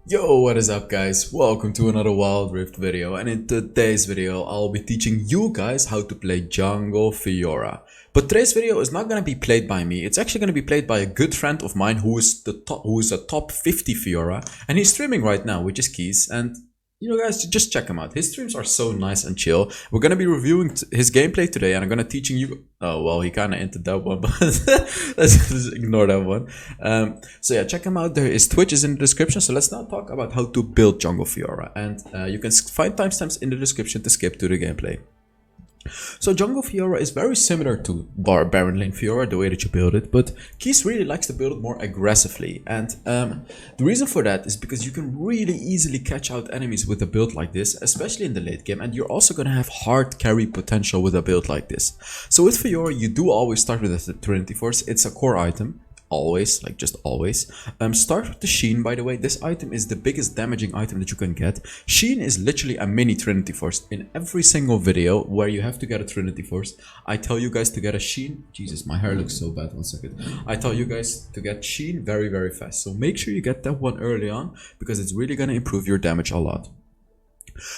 Yo, what is up guys? Welcome to another Wild Rift video, and in today's video I'll be teaching you guys how to play jungle Fiora. But today's video is not gonna be played by me. It's actually gonna be played by a good friend of mine who is a top 50 Fiora, and he's streaming right now, which is Kies. And you know guys, just check him out. His streams are so nice and chill. We're gonna be reviewing his gameplay today, and I'm gonna teaching you. Oh well, he kind of entered that one, but let's just ignore that one. So yeah, check him out. His Twitch is in the description. So let's now talk about how to build jungle Fiora, and you can find timestamps in the description to skip to the gameplay. So jungle Fiora is very similar to Baron Lane Fiora, the way that you build it, but Kies really likes to build it more aggressively, and the reason for that is because you can really easily catch out enemies with a build like this, especially in the late game, and you're also going to have hard carry potential with a build like this. So with Fiora, you do always start with the Trinity Force. It's a core item. Always, like just always. Start with the Sheen, by the way. This item is the biggest damaging item that you can get. Sheen is literally a mini Trinity Force. In every single video where you have to get a Trinity Force, I tell you guys to get a Sheen. Jesus, my hair looks so bad. 1 second. I tell you guys to get Sheen very, very fast. So make sure you get that one early on, because it's really going to improve your damage a lot.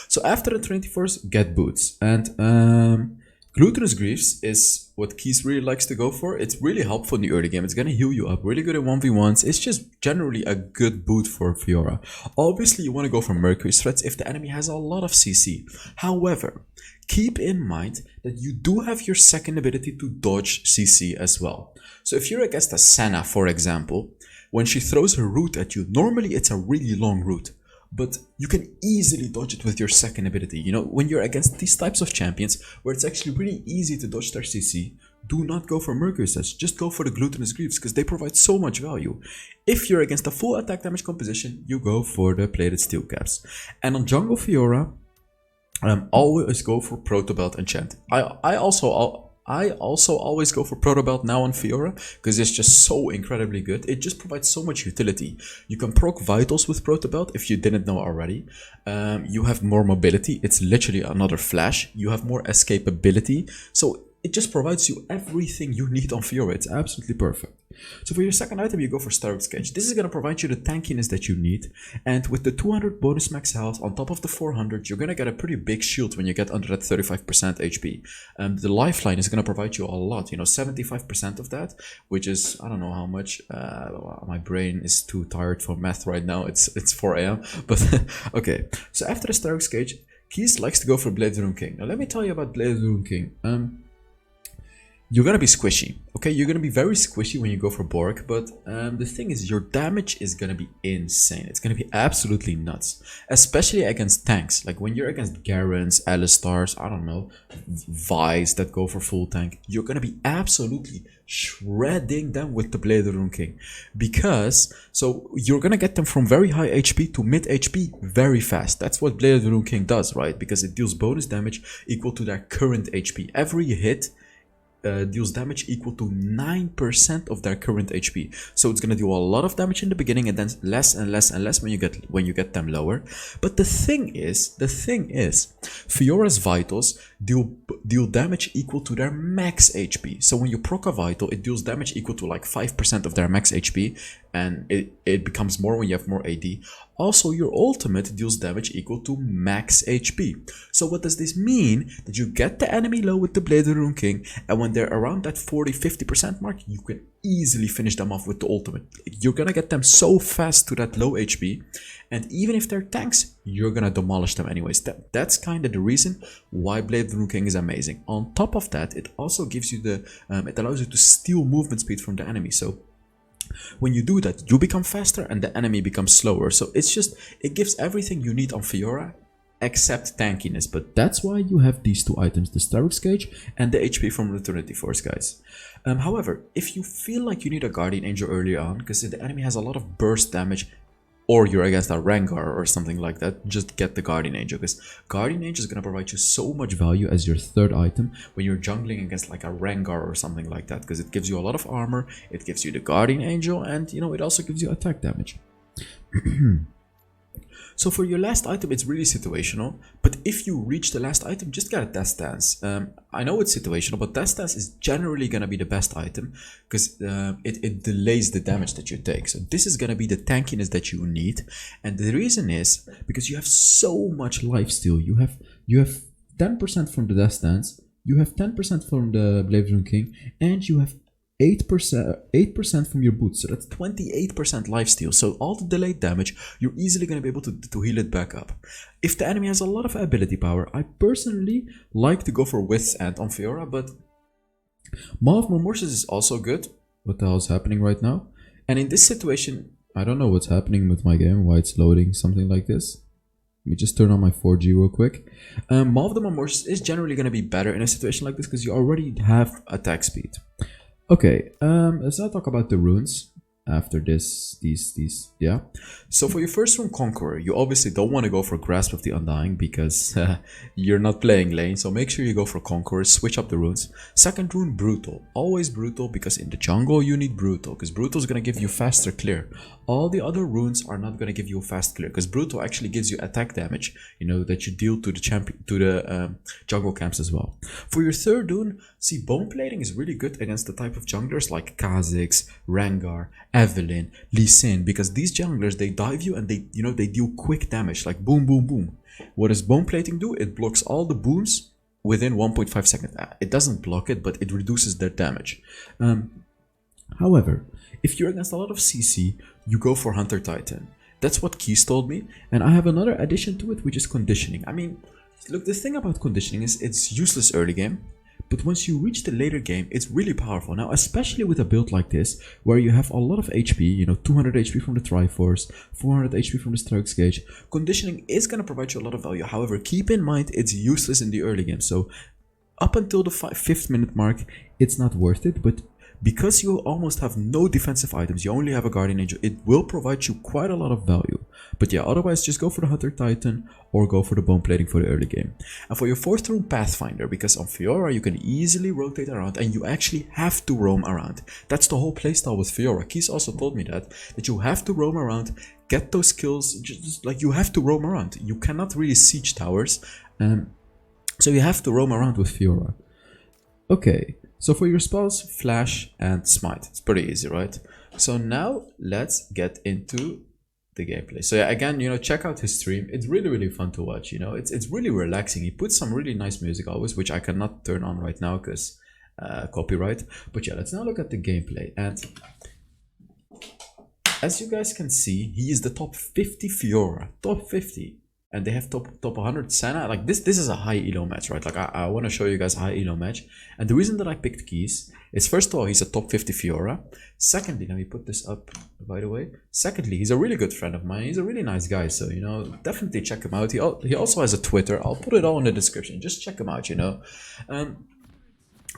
So after the Trinity Force, get Boots. And Glutinous Greaves is what Kies really likes to go for. It's really helpful in the early game. It's going to heal you up. Really good in 1v1s. It's just generally a good boot for Fiora. Obviously, you want to go for Mercury's threats if the enemy has a lot of CC. However, keep in mind that you do have your second ability to dodge CC as well. So if you're against a Senna, for example, when she throws her root at you, normally it's a really long root, but you can easily dodge it with your second ability. You know, when you're against these types of champions where it's actually really easy to dodge their CC, do not go for Mercury Sets, just go for the Glutinous Greaves, because they provide so much value. If you're against a full attack damage composition, you go for the Plated Steel Caps. And on jungle Fiora, always go for Proto Belt Enchant. I also always go for Proto Belt now on Fiora, because it's just so incredibly good. It just provides so much utility. You can proc Vitals with Proto Belt if you didn't know already. You have more mobility. It's literally another flash. You have more escapability. So it just provides you everything you need on Fiora. It's absolutely perfect. So for your second item, you go for Starbucks Cage. This is going to provide you the tankiness that you need. And with the 200 bonus max health on top of the 400, you're going to get a pretty big shield when you get under that 35% HP. The lifeline is going to provide you a lot, you know, 75% of that, which is, I don't know how much. My brain is too tired for math right now. It's 4 AM. But okay, so after the Starbucks Cage, Kies likes to go for Blade Rune King. Now let me tell you about Blade Rune King. You're gonna be squishy, okay? You're gonna be very squishy when you go for Borg, but the thing is, your damage is gonna be insane. It's gonna be absolutely nuts, especially against tanks. Like when you're against Garens, Alistars, I don't know, Vi's that go for full tank, you're gonna be absolutely shredding them with the Blade Rune King, because so you're gonna get them from very high HP to mid HP very fast. That's what Blade Rune King does, right? Because it deals bonus damage equal to their current HP. Every hit deals damage equal to 9% of their current HP. So it's gonna do a lot of damage in the beginning, and then less and less and less when you get them lower. But the thing is, Fiora's Vitals deal damage equal to their max HP. So when you proc a Vital, it deals damage equal to like 5% of their max HP, and it becomes more when you have more AD. Also, your ultimate deals damage equal to max HP. So what does this mean? That you get the enemy low with the Blade Rune King, and when they're around that 40-50% mark, you can easily finish them off with the ultimate. You're gonna get them so fast to that low HP, and even if they're tanks, you're gonna demolish them anyways. That's kind of the reason why Blade Rune King is amazing. On top of that, it also gives you the it allows you to steal movement speed from the enemy. So when you do that, you become faster and the enemy becomes slower. So it gives everything you need on Fiora except tankiness. But that's why you have these two items, the Starbucks Cage and the HP from the Trinity Force, guys. However, if you feel like you need a Guardian Angel early on, because the enemy has a lot of burst damage, or you're against a Rengar or something like that, just get the Guardian Angel, because Guardian Angel is going to provide you so much value as your third item when you're jungling against like a Rengar or something like that, because it gives you a lot of armor, it gives you the Guardian Angel, and you know, it also gives you attack damage. So for your last item, it's really situational. But if you reach the last item, just get a Death Stance. I know it's situational, but Death Stance is generally going to be the best item because it delays the damage that you take. So this is going to be the tankiness that you need. And the reason is because you have so much lifesteal. You have 10% from the Death Stance, you have 10% from the Blade Rune King, and you have 8% from your boots, so that's 28% lifesteal. So all the delayed damage, you're easily going to be able to heal it back up. If the enemy has a lot of ability power, I personally like to go for With's End on Fiora, but Maw of Mormorsis is also good. What the hell is happening right now? And in this situation, I don't know what's happening with my game, why it's loading something like this. Let me just turn on my 4G real quick. Maw of the Mormorsis is generally going to be better in a situation like this because you already have attack speed. Okay, let's now talk about the runes after these, yeah. So for your first rune, Conqueror, you obviously don't want to go for Grasp of the Undying because you're not playing lane, so make sure you go for Conqueror, switch up the runes. Second rune, Brutal. Always Brutal because in the jungle you need Brutal because Brutal is going to give you faster clear. All the other runes are not going to give you a fast clear because Brutal actually gives you attack damage, you know, that you deal to the jungle camps as well. For your third rune, see, Bone Plating is really good against the type of junglers like Kha'Zix, Rengar, Evelynn, Lee Sin, because these junglers, they dive you and they deal quick damage, like boom, boom, boom. What does Bone Plating do? It blocks all the booms within 1.5 seconds. It doesn't block it, but it reduces their damage. However, if you're against a lot of CC, you go for Hunter Titan. That's what Kies told me, and I have another addition to it, which is conditioning. I mean, look, the thing about conditioning is it's useless early game, but once you reach the later game, it's really powerful. Now, especially with a build like this, where you have a lot of HP, you know, 200 HP from the Triforce, 400 HP from the Strokes Gauge, conditioning is going to provide you a lot of value. However, keep in mind, it's useless in the early game. So up until the 5th minute mark, it's not worth it, but because you almost have no defensive items, you only have a Guardian Angel, it will provide you quite a lot of value. But yeah, otherwise just go for the Hunter Titan or go for the Bone Plating for the early game. And for your 4th rune, Pathfinder, because on Fiora you can easily rotate around and you actually have to roam around. That's the whole playstyle with Fiora. Kies also told me that you have to roam around, get those kills, just like you have to roam around. You cannot really siege towers, so you have to roam around with Fiora. Okay. So for your spells, Flash and Smite. It's pretty easy, right? So now let's get into the gameplay. So yeah, again, you know, check out his stream. It's really, really fun to watch, you know. It's really relaxing. He puts some really nice music always, which I cannot turn on right now because copyright. But yeah, let's now look at the gameplay. And as you guys can see, he is the top 50 Fiora. Top 50. And they have top 100 Senna. Like this is a high elo match, right? Like I want to show you guys a high elo match. And the reason that I picked Kies is, first of all, he's a top 50 Fiora. Secondly, let me put this up, by the way. Secondly, he's a really good friend of mine. He's a really nice guy, so, you know, definitely check him out. He also has a Twitter. I'll put it all in the description. Just check him out, you know.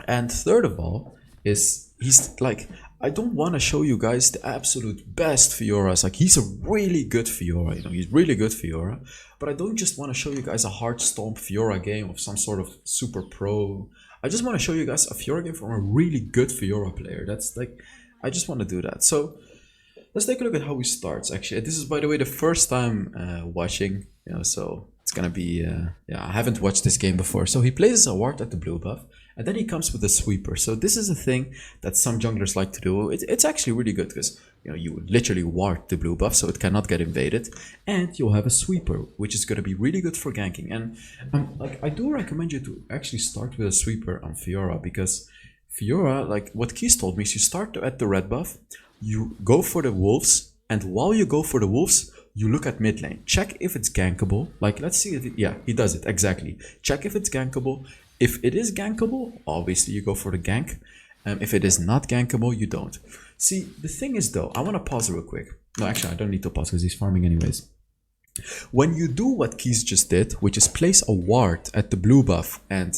And third of all is he's like, I don't want to show you guys the absolute best Fioras. Like, he's a really good Fiora, you know, he's really good Fiora. But I don't just want to show you guys a hard stomp Fiora game of some sort of super pro. I just want to show you guys a Fiora game from a really good Fiora player. That's like, I just want to do that. So let's take a look at how he starts. Actually, this is, by the way, the first time watching, you know, so it's gonna be, yeah, I haven't watched this game before. So he plays a ward at the blue buff, and then he comes with a sweeper. So this is a thing that some junglers like to do. It's actually really good because, you know, you literally ward the blue buff so it cannot get invaded, and you'll have a sweeper, which is going to be really good for ganking. And like, I do recommend you to actually start with a sweeper on Fiora, because Fiora, like what Kies told me, is you start at the red buff, you go for the wolves, and while you go for the wolves, you look at mid lane, check if it's gankable. Like, let's see if yeah, he does it exactly. Check if it's gankable. If it is gankable, obviously you go for the gank. If it is not gankable, you don't. See, the thing is though, I want to pause real quick. No, actually, I don't need to pause because he's farming anyways. When you do what Kies just did, which is place a ward at the blue buff and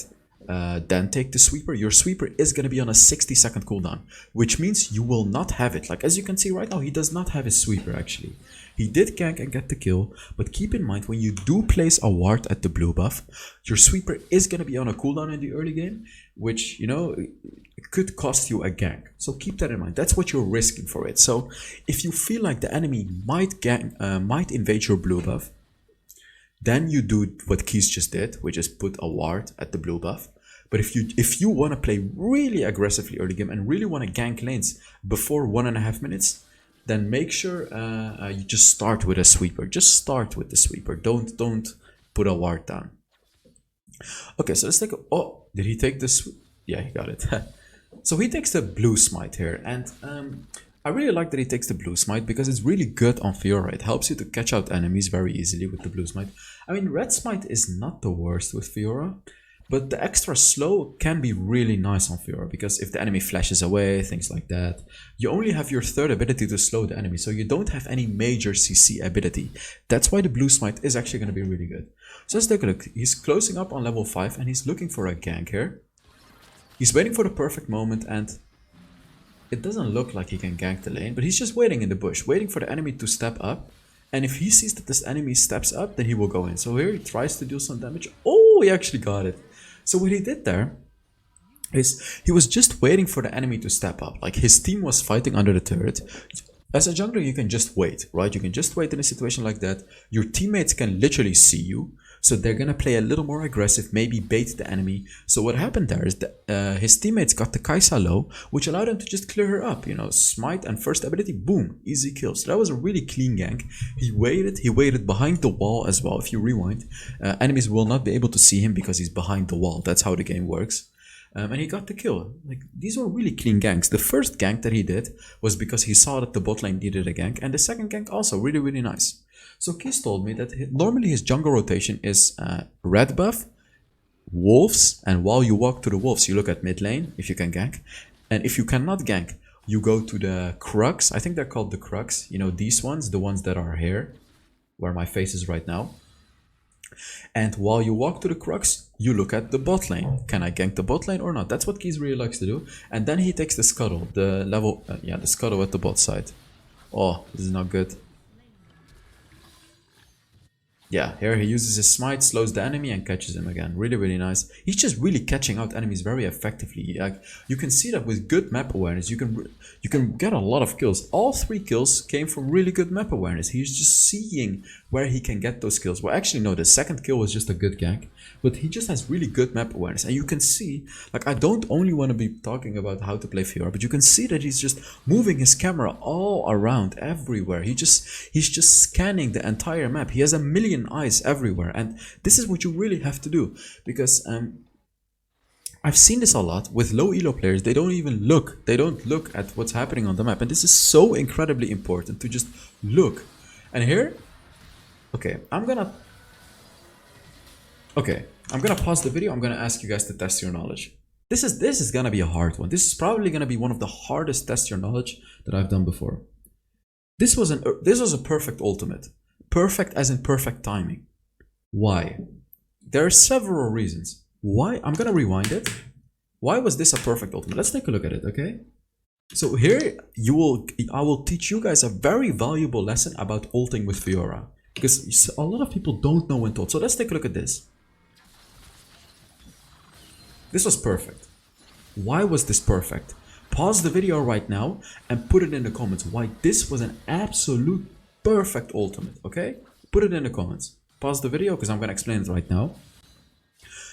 then take the sweeper, your sweeper is going to be on a 60-second cooldown, which means you will not have it. Like, as you can see right now, he does not have his sweeper actually. He did gank and get the kill, but keep in mind, when you do place a ward at the blue buff, your sweeper is going to be on a cooldown in the early game, which, you know, it could cost you a gank. So keep that in mind. That's what you're risking for it. So if you feel like the enemy might invade your blue buff, then you do what Kies just did, which is put a ward at the blue buff. But if you want to play really aggressively early game and really want to gank lanes before 1.5 minutes, then make sure you just start with a sweeper. Just start with the sweeper. Don't put a ward down. Okay, so let's take a... Oh, did he take this? Yeah, he got it. So he takes the blue smite here. And I really like that he takes the blue smite because it's really good on Fiora. It helps you to catch out enemies very easily with the blue smite. I mean, red smite is not the worst with Fiora. But the extra slow can be really nice on Fiora, because if the enemy flashes away, things like that, you only have your third ability to slow the enemy, so you don't have any major CC ability. That's why the blue smite is actually going to be really good. So let's take a look. He's closing up on level 5 and he's looking for a gank here. He's waiting for the perfect moment, and it doesn't look like he can gank the lane, but he's just waiting in the bush, waiting for the enemy to step up. And if he sees that this enemy steps up, then he will go in. So here he tries to do some damage. Oh, he actually got it. So what he did there is he was just waiting for the enemy to step up. Like, his team was fighting under the turret. As a jungler, you can just wait, right? You can just wait in a situation like that. Your teammates can literally see you. So they're going to play a little more aggressive, maybe bait the enemy. So what happened there is that his teammates got the Kaisa low, which allowed him to just clear her up. You know, smite and first ability, boom, easy kill. So that was a really clean gank. He waited behind the wall as well. If you rewind, enemies will not be able to see him because he's behind the wall. That's how the game works. And he got the kill. Like, these were really clean ganks. The first gank that he did was because he saw that the bot lane needed a gank. And the second gank also really, really nice. So Kies told me that normally his jungle rotation is red buff, wolves, and while you walk to the wolves, you look at mid lane if you can gank. And if you cannot gank, you go to the crux. I think they're called the crux. You know, these ones, the ones that are here, where my face is right now. And while you walk to the crux, you look at the bot lane. Can I gank the bot lane or not? That's what Kies really likes to do. And then he takes the scuttle, the level, the scuttle at the bot side. Oh, this is not good. Yeah, here he uses his smite, slows the enemy and catches him again. Really, really nice. He's just really catching out enemies very effectively. Like, you can see that with good map awareness, you can get a lot of kills. All 3 kills came from really good map awareness. He's just seeing where he can get those kills. Well, actually, no, the second kill was just a good gank, but he just has really good map awareness. And you can see, like, I don't only want to be talking about how to play Fiora, but you can see that he's just moving his camera all around everywhere. He's just scanning the entire map. He has a million eyes everywhere, and this is what you really have to do, because I've seen this a lot with low elo players. They don't look at what's happening on the map, and this is so incredibly important to just look. And here, I'm gonna pause the video. I'm gonna ask you guys to test your knowledge. This is gonna be a hard one. This is probably gonna be one of the hardest test your knowledge that I've done before. This was a perfect ultimate. Perfect as in perfect timing. Why? There are several reasons. Why? I'm gonna rewind it. Why was this a perfect ultimate? Let's take a look at it, okay? So here I will teach you guys a very valuable lesson about ulting with Fiora, because a lot of people don't know when to ult. So let's take a look at this. This was perfect. Why was this perfect? Pause the video right now and put it in the comments why this was an absolute perfect ultimate, okay? Put it in the comments. Pause the video because I'm going to explain it right now.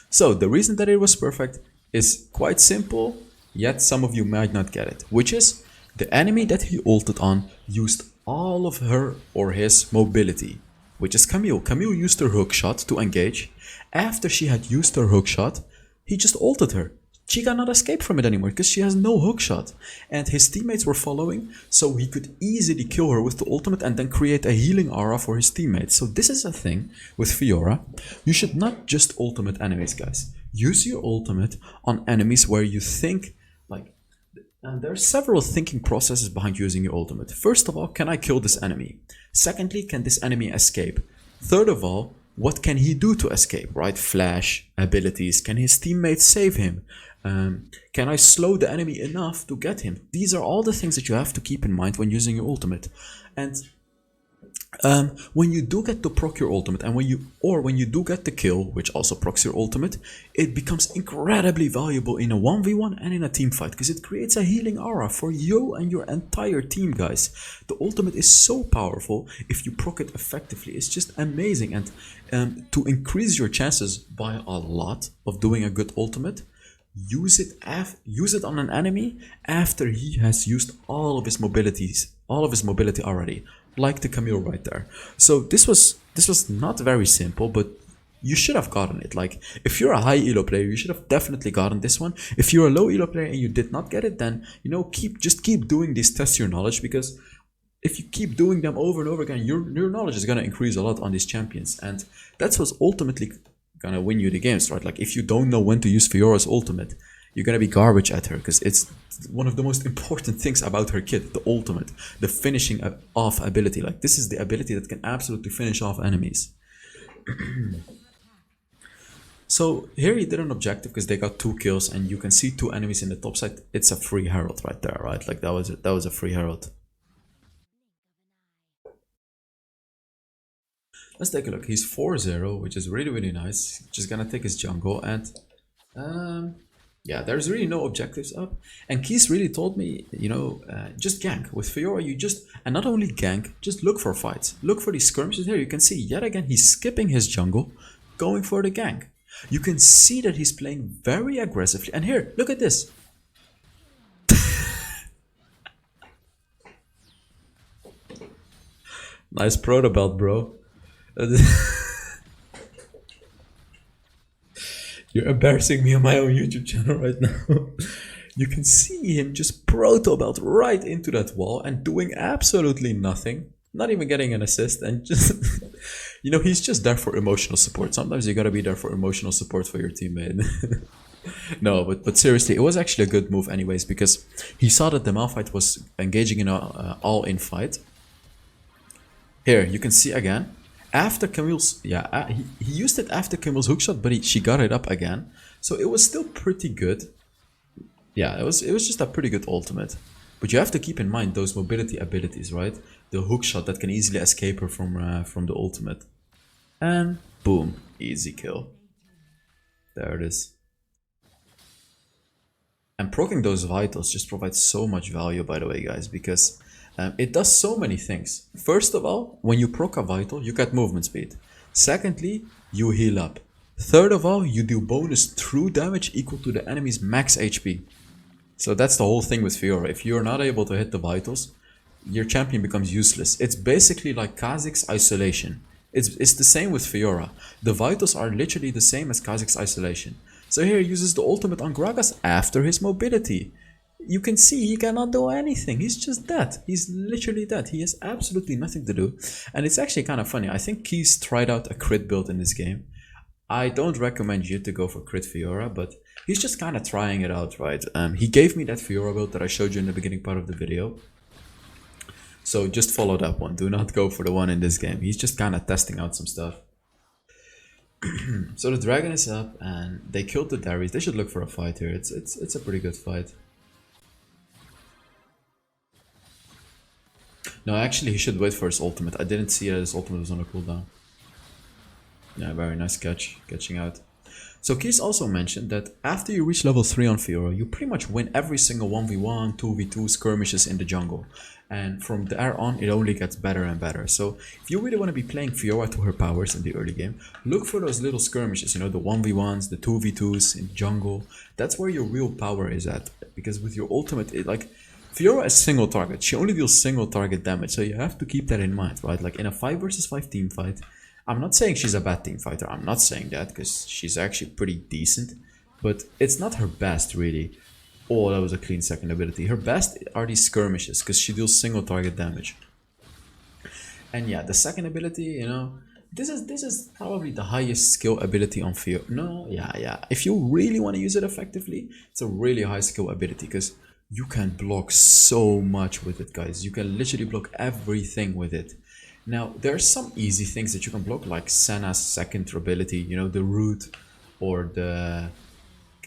So the reason that it was perfect is quite simple, yet some of you might not get it, which is the enemy that he ulted on used all of her or his mobility, which is Camille. Camille used her hookshot to engage. After she had used her hookshot, he just ulted her. She cannot escape from it anymore because she has no hookshot. And his teammates were following, so he could easily kill her with the ultimate and then create a healing aura for his teammates. So this is a thing with Fiora. You should not just ultimate enemies, guys. Use your ultimate on enemies where you think, like, and there are several thinking processes behind using your ultimate. First of all, can I kill this enemy? Secondly, can this enemy escape? Third of all, what can he do to escape, right? Flash abilities. Can his teammates save him? Can I slow the enemy enough to get him? These are all the things that you have to keep in mind when using your ultimate. And when you do get to proc your ultimate, and when you do get the kill, which also procs your ultimate, it becomes incredibly valuable in a 1v1 and in a team fight, because it creates a healing aura for you and your entire team, guys. The ultimate is so powerful if you proc it effectively. It's just amazing. And to increase your chances by a lot of doing a good ultimate, use it on an enemy after he has used all of his mobility already, like the Camille right there. So this was not very simple, but you should have gotten it. Like, if you're a high elo player, you should have definitely gotten this one. If you're a low elo player and you did not get it, then just keep doing these, test your knowledge, because if you keep doing them over and over again, your knowledge is gonna increase a lot on these champions, and that's what's ultimately gonna win you the games, right? Like, if you don't know when to use Fiora's ultimate, you're gonna be garbage at her, because it's one of the most important things about her kit, the ultimate, the finishing off ability. Like, this is the ability that can absolutely finish off enemies. So here he did an objective because they got 2 kills, and you can see 2 enemies in the top side. It's a free herald right there, right? Like, that was a free herald. Let's take a look. He's 4-0, which is really, really nice. Just gonna take his jungle, and yeah, there's really no objectives up. And Kies really told me, just gank. With Fiora, and not only gank, just look for fights. Look for these skirmishes here. You can see, yet again, he's skipping his jungle, going for the gank. You can see that he's playing very aggressively. And here, look at this. Nice proto belt, bro. You're embarrassing me on my own YouTube channel right now. You can see him just proto belt right into that wall and doing absolutely nothing. Not even getting an assist, and just he's just there for emotional support. Sometimes you gotta be there for emotional support for your teammate. No, but seriously, it was actually a good move anyways, because he saw that the Malphite was engaging in a all-in fight. Here, you can see again, after Camille's, he used it after Camille's hookshot, but she got it up again. So it was still pretty good. Yeah, it was just a pretty good ultimate. But you have to keep in mind those mobility abilities, right? The hookshot that can easily escape her from the ultimate. And boom, easy kill. There it is. And proccing those vitals just provides so much value, by the way, guys, because it does so many things. First of all, when you proc a vital, you get movement speed. Secondly, you heal up. Third of all, you do bonus true damage equal to the enemy's max HP. So that's the whole thing with Fiora. If you're not able to hit the vitals, your champion becomes useless. It's basically like Kha'Zix's isolation. It's the same with Fiora. The vitals are literally the same as Kha'Zix's isolation. So here he uses the ultimate on Gragas after his mobility. You can see he cannot do anything. He's just dead. He's literally dead. He has absolutely nothing to do. And it's actually kind of funny. I think Kies tried out a crit build in this game. I don't recommend you to go for crit Fiora, but he's just kind of trying it out, right? He gave me that Fiora build that I showed you in the beginning part of the video. So just follow that one. Do not go for the one in this game. He's just kind of testing out some stuff. So the dragon is up and they killed the Darius. They should look for a fight here. It's a pretty good fight. No, actually he should wait for his ultimate. I didn't see that his ultimate was on a cooldown. Yeah, very nice catching out. So Kies also mentioned that after you reach level 3 on Fiora, you pretty much win every single 1v1, 2v2 skirmishes in the jungle. And from there on, it only gets better and better. So if you really want to be playing Fiora to her powers in the early game, look for those little skirmishes, the 1v1s, the 2v2s in jungle. That's where your real power is at. Because with your ultimate, Fiora is single target. She only deals single target damage. So you have to keep that in mind, right? Like in a 5 versus 5 team fight, I'm not saying she's a bad team fighter. I'm not saying that, because she's actually pretty decent. But it's not her best, really. Oh, that was a clean second ability. Her best are these skirmishes, because she deals single target damage. And yeah, the second ability, this is probably the highest skill ability on Fiora. No, yeah. If you really want to use it effectively, it's a really high skill ability, because you can block so much with it, guys. You can literally block everything with it. Now, there are some easy things that you can block, like Senna's second ability, you know, the root, or the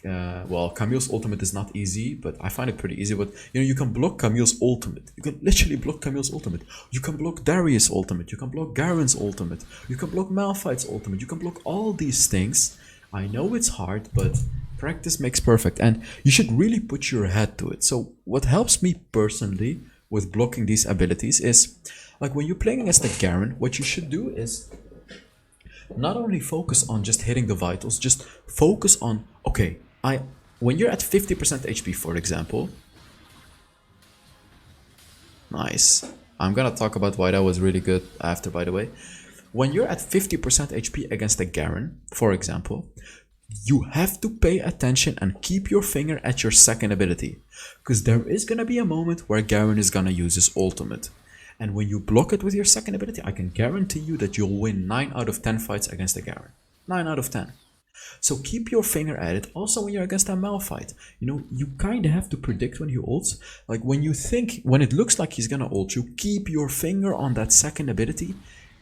well, Camille's ultimate is not easy, but I find it pretty easy. But you know, you can block Camille's ultimate. You can literally block Camille's ultimate. You can block Darius' ultimate. You can block Garen's ultimate. You can block Malphite's ultimate. You can block all these things. I know it's hard, but practice makes perfect, and you should really put your head to it. So what helps me personally with blocking these abilities is, like when you're playing against a Garen, what you should do is not only focus on just hitting the vitals, just focus on, okay, when you're at 50% HP, for example, nice. I'm gonna talk about why that was really good after, by the way. When you're at 50% HP against a Garen, for example, you have to pay attention and keep your finger at your second ability, because there is gonna be a moment where Garen is gonna use his ultimate. And when you block it with your second ability, I can guarantee you that you'll win 9 out of 10 fights against a Garen. 9 out of 10. So keep your finger at it. Also, when you're against a Malphite, you know, you kind of have to predict when he ults. Like when it looks like he's gonna ult you, keep your finger on that second ability,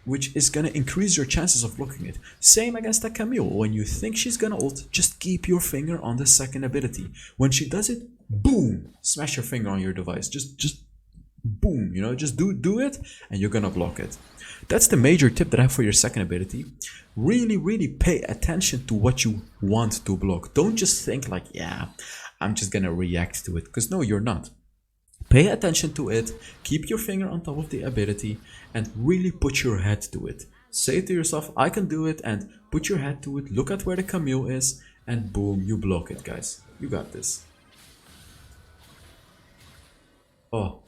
which is gonna increase your chances of blocking it. Same against a Camille. When you think she's gonna ult, just keep your finger on the second ability. When she does it, boom, smash your finger on your device. Just boom, you know, just do it and you're gonna block it. That's the major tip that I have for your second ability. Really pay attention to what you want to block. Don't just think like, yeah, I'm just gonna react to it, because no, you're not. Pay attention to it, keep your finger on top of the ability, and really put your head to it. Say to yourself, I can do it, and put your head to it. Look at where the Camille is, and boom, you block it, guys. You got this. Oh.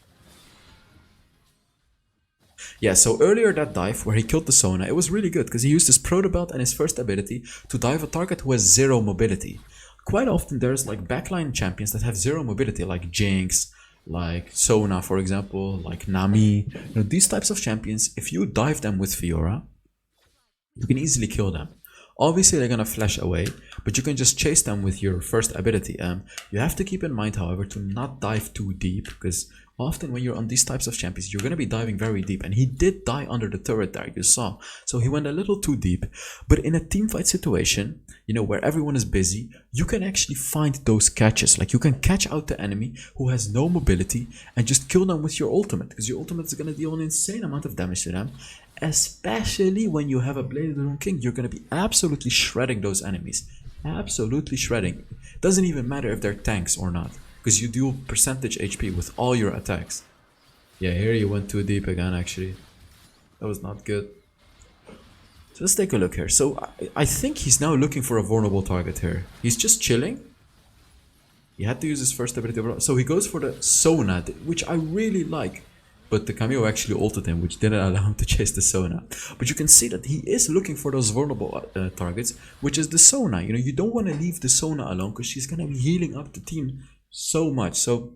Yeah, so earlier that dive where he killed the Sona, it was really good because he used his proto belt and his first ability to dive a target who has 0 mobility. Quite often there's like backline champions that have 0 mobility, like Jinx, like Sona for example, like Nami. You know, these types of champions, if you dive them with Fiora, you can easily kill them. Obviously they're gonna flash away, but you can just chase them with your first ability. You have to keep in mind, however, to not dive too deep, because often when you're on these types of champions, you're gonna be diving very deep, and he did die under the turret there, you saw. So he went a little too deep. But in a teamfight situation, you know, where everyone is busy, you can actually find those catches. Like you can catch out the enemy who has no mobility and just kill them with your ultimate, because your ultimate is gonna deal an insane amount of damage to them. Especially when you have a Blade of the Rune King, you're going to be absolutely shredding those enemies. Absolutely shredding. Doesn't even matter if they're tanks or not, because you deal percentage HP with all your attacks. Yeah, here you went too deep again, actually. That was not good. So let's take a look here. So I think he's now looking for a vulnerable target here. He's just chilling. He had to use his first ability. So he goes for the Sona, which I really like. But the Camille actually ulted him, which didn't allow him to chase the Sona. But you can see that he is looking for those vulnerable targets, which is the Sona. You know, you don't want to leave the Sona alone, because she's going to be healing up the team so much. So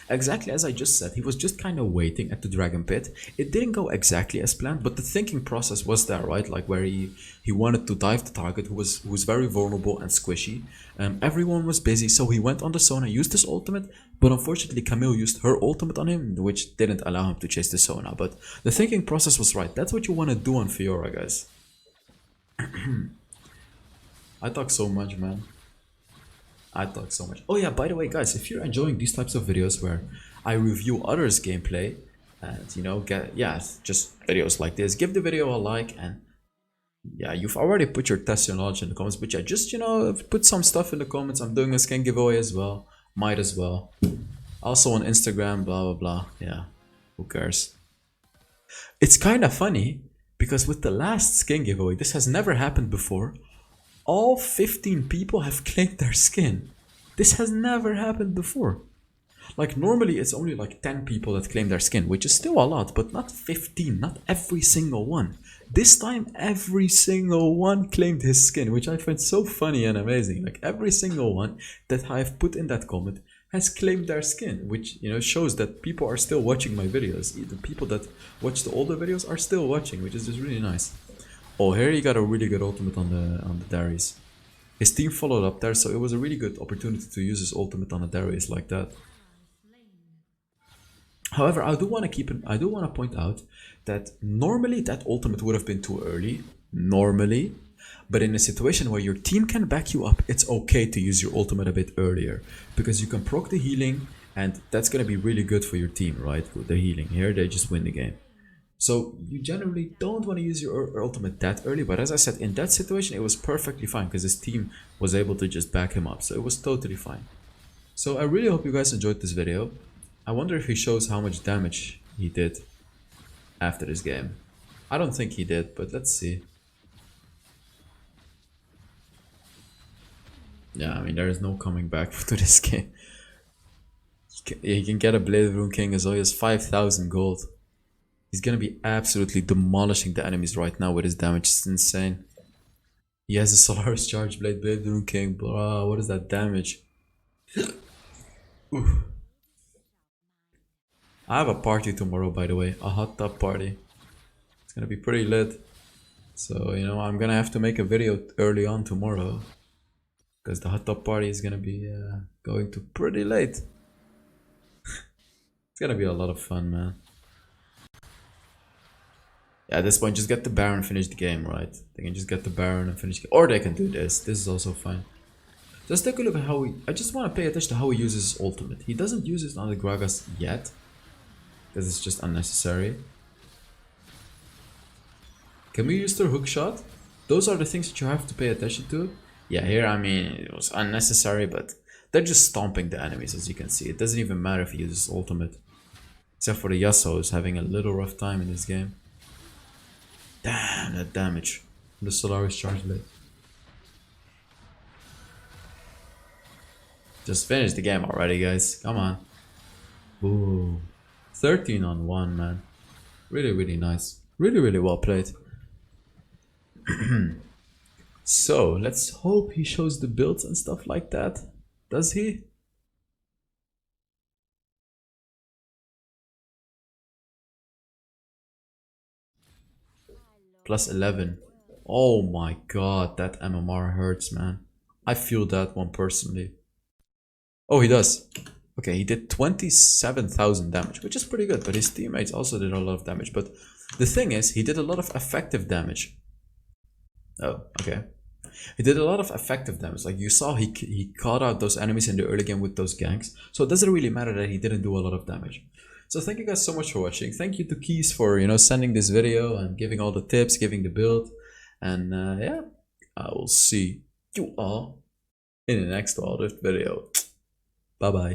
exactly as I just said, he was just kind of waiting at the Dragon Pit. It didn't go exactly as planned, but the thinking process was there, right? Like where he wanted to dive the target who was very vulnerable and squishy. Everyone was busy, so he went on the Sona, used his ultimate, but unfortunately Camille used her ultimate on him, which didn't allow him to chase the Sona. But the thinking process was right. That's what you want to do on Fiora, guys. I talk so much, man. I talk so much. Oh yeah, by the way, guys, if you're enjoying these types of videos where I review others' gameplay and, you know, just videos like this, give the video a like. And yeah, you've already put your test your knowledge in the comments, but yeah, just, you know, put some stuff in the comments. I'm doing a skin giveaway as well. Might as well. Also on Instagram, blah blah blah. Yeah, who cares? It's kind of funny because with the last skin giveaway, this has never happened before. All 15 people have claimed their skin. This has never happened before. Like normally it's only like 10 people that claim their skin, which is still a lot, but not 15, not every single one. This time every single one claimed his skin, which I find so funny and amazing. Like every single one that I've put in that comment has claimed their skin, which, you know, shows that people are still watching my videos. The people that watch the older videos are still watching, which is just really nice. Oh, here he got a really good ultimate on the Darius. His team followed up there, so it was a really good opportunity to use his ultimate on a Darius like that. However, I do want to point out that normally that ultimate would have been too early. Normally. But in a situation where your team can back you up, it's okay to use your ultimate a bit earlier. Because you can proc the healing, and that's going to be really good for your team, right? With the healing. Here, they just win the game. So you generally don't want to use your ultimate that early. But as I said, in that situation, it was perfectly fine. Because his team was able to just back him up. So it was totally fine. So I really hope you guys enjoyed this video. I wonder if he shows how much damage he did after this game. I don't think he did, but let's see. Yeah, I mean, there is no coming back to this game. He can get a Blade Rune King as low as 5,000 gold. He's gonna be absolutely demolishing the enemies right now with his damage. It's insane. He has a Solaris Charge Blade Rune King. Bro, what is that damage? Oof. I have a party tomorrow, by the way. A hot tub party. It's gonna be pretty lit. So, you know, I'm gonna have to make a video early on tomorrow. Because the hot tub party is gonna be going to pretty late. It's gonna be a lot of fun, man. Yeah, at this point, just get the Baron and finish the game, right? They can just get the Baron and finish the game. Or they can do this. This is also fine. Just take a look at how he... I just want to pay attention to how he uses his ultimate. He doesn't use it on the Gragas yet. Because it's just unnecessary. Can we use their hook shot? Those are the things that you have to pay attention to. Yeah, here, I mean, it was unnecessary, but they're just stomping the enemies, as you can see. It doesn't even matter if he uses ultimate. Except for the Yasuo is having a little rough time in this game. Damn, that damage. The Solaris Charge Blade. Just finish the game already, guys. Come on. Ooh. 13 on 1, man. Really, really nice. Really, really well played. So, let's hope he shows the builds and stuff like that. Does he? Plus 11. Oh my god, that MMR hurts, man. I feel that one personally. Oh, he does. Okay, he did 27,000 damage, which is pretty good, but his teammates also did a lot of damage. But the thing is, he did a lot of effective damage. Oh, okay. He did a lot of effective damage. Like you saw, he caught out those enemies in the early game with those ganks. So it doesn't really matter that he didn't do a lot of damage. So thank you guys so much for watching. Thank you to Kies for, you know, sending this video and giving all the tips, giving the build. And yeah, I will see you all in the next Wild Rift video. Bye bye.